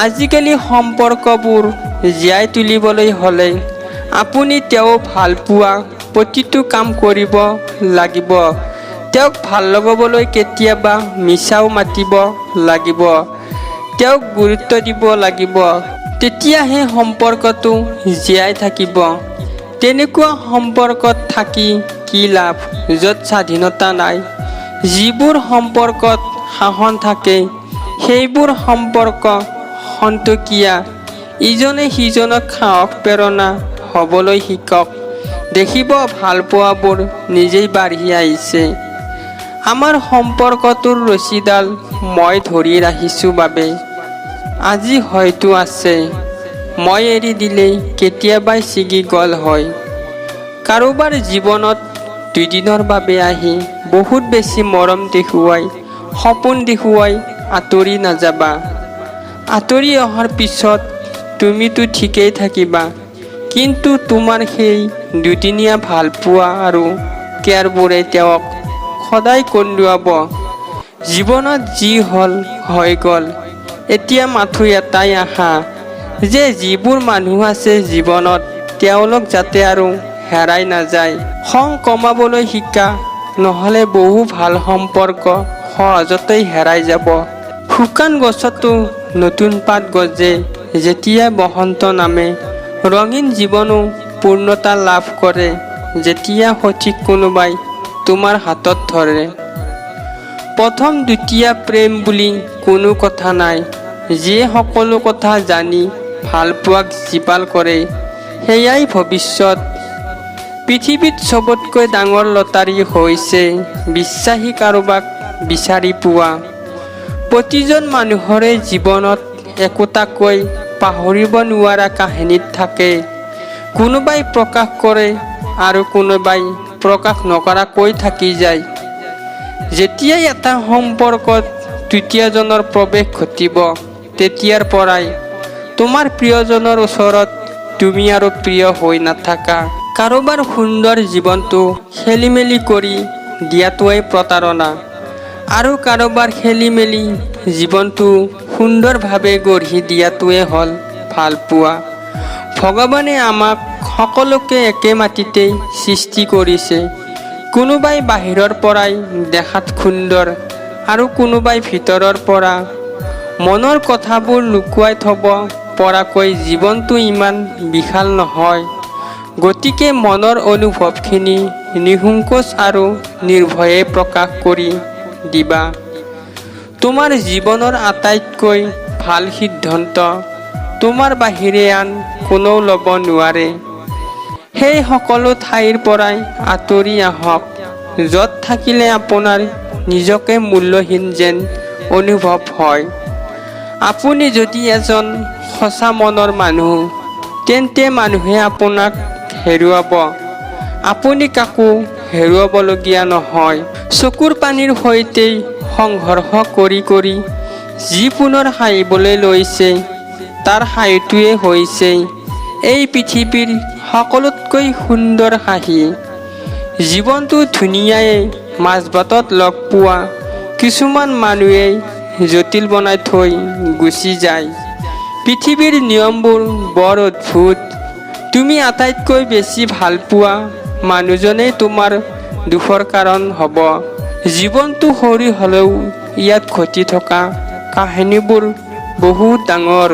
আজিকালি সম্পৰ্কবোৰ জীয়াই তুলিবলৈ হ'লে আপুনি তেওঁ ভাল পোৱা প্ৰতিটো কাম কৰিব লাগিব। তেওঁক ভাল লগাবলৈ কেতিয়াবা মিছাও মাতিব লাগিব। তেওঁক গুৰুত্ব দিব লাগিব। তেতিয়াহে সম্পৰ্কটো জীয়াই থাকিব। তেনেকুৱা সম্পৰ্কত থাকি কি লাভ য'ত স্বাধীনতা নাই? যিবোৰ সম্পৰ্কত শাসন থাকে সেইবোৰ সম্পৰ্ক খন্তকীয়া। ইজনে সিজনক সাহস প্ৰেৰণা হ'বলৈ শিকক। দেখিব ভালপোৱাবোৰ নিজেই বাঢ়ি আহিছে। আমাৰ সম্পৰ্কটোৰ ৰছীডাল মই ধৰি ৰাখিছোঁ বাবে আজি হয়তো আছে। মই এৰি দিলেই কেতিয়াবাই ছিগি গ'ল হয়। কাৰোবাৰ জীৱনত দুদিনৰ বাবে আহি বহুত বেছি মৰম দেখুৱাই সপোন দেখুৱাই আঁতৰি নাযাবা। আঁতৰি অহাৰ পিছত তুমিতো ঠিকেই থাকিবা, কিন্তু তোমাৰ সেই দুদিনীয়া ভালপোৱা আৰু কেয়াৰবোৰে তেওঁক সদায় কন্দুৱাব। জীৱনত যি হ'ল হৈ গ'ল। এতিয়া মাথো এটাই আশা যে যিবোৰ মানুহ আছে জীৱনত তেওঁলোক যাতে আৰু হেৰাই নাযায়। খং কমাবলৈ শিকা, নহ'লে বহু ভাল সম্পৰ্ক সহজতেই হেৰাই যাব। শুকান গছতো নতুন পাত গজে যেতিয়া বসন্ত নামে। ৰঙীন জীৱনো পূৰ্ণতা লাভ কৰে যেতিয়া সঠিক কোনোবাই তোমাৰ হাতত ধৰে। প্ৰথম দ্বিতীয় প্ৰেম বুলি কোনো কথা নাই। যিয়ে সকলো কথা জানি ভালপোৱাক জীপাল কৰে সেয়াই ভৱিষ্যত। পৃথিৱীত চবতকৈ ডাঙৰ লটাৰী হৈছে বিশ্বাসী কাৰোবাক বিচাৰি পোৱা। প্ৰতিজন মানুহৰে জীৱনত একোটাকৈ পাহৰিব নোৱাৰা কাহিনীত থাকে। কোনোবাই প্ৰকাশ কৰে আৰু কোনোবাই প্ৰকাশ নকৰাকৈ থাকি যায়। যেতিয়াই এটা সম্পৰ্কত তৃতীয়জনৰ প্ৰৱেশ ঘটিব তেতিয়াৰ পৰাই তোমাৰ প্ৰিয়জনৰ ওচৰত তুমি আৰু প্ৰিয় হৈ নাথাকা। কাৰোবাৰ সুন্দৰ জীৱনটো খেলিমেলি কৰি দিয়াটোৱেই প্ৰতাৰণা, আৰু কাৰোবাৰ খেলিমেলি জীৱনটো সুন্দৰভাৱে গঢ়ি দিয়াটোৱে হ'ল ভালপোৱা। ভগৱানে আমাক সকলোকে একে মাটিতেই সৃষ্টি কৰিছে। কোনোবাই বাহিৰৰ পৰাই দেখাত সুন্দৰ আৰু কোনোবাই ভিতৰৰ পৰা। মনৰ কথাবোৰ লুকুৱাই থ'ব পৰাকৈ জীৱনটো ইমান বিশাল নহয়। গতিকে মনৰ অনুভৱখিনি নিসংকোচ আৰু নিৰ্ভয়ে প্ৰকাশ কৰি দিবা। তোমাৰ জীৱনৰ আটাইতকৈ ভাল সিদ্ধান্ত তোমাৰ বাহিৰে আন কোনেও ল'ব নোৱাৰে। সেই সকলো ঠাইৰ পৰাই আঁতৰি আহক য'ত থাকিলে আপোনাৰ নিজকে মূল্যহীন যেন অনুভৱ হয়। আপুনি যদি এজন সঁচা মনৰ মানুহ, তেন্তে মানুহে আপোনাক হেৰুৱাব। আপুনি কাকো হেৰুৱাবলগীয়া নহয়। চকুৰ পানীৰ সৈতে সংঘৰ্ষ কৰি কৰি যি পুনৰ হাঁহিবলৈ লৈছে তাৰ হাঁহিটোৱে হৈছে এই পৃথিৱীৰ সকলোতকৈ সুন্দৰ হাঁহি। জীৱনটো ধুনীয়াই মাজবাটত লগ পোৱা কিছুমান মানুহেই জটিল বনাই থৈ গুচি যায়। পৃথিৱীৰ নিয়মবোৰ বৰ অদ্ভুত। তুমি আটাইতকৈ বেছি ভালপোৱা মানুহজনেই তোমাৰ দুখৰ কাৰণ হ'ব। জীৱনটো সৰু হ'লেও ইয়াত ঘটি থকা কাহিনীবোৰ বহুত ডাঙৰ।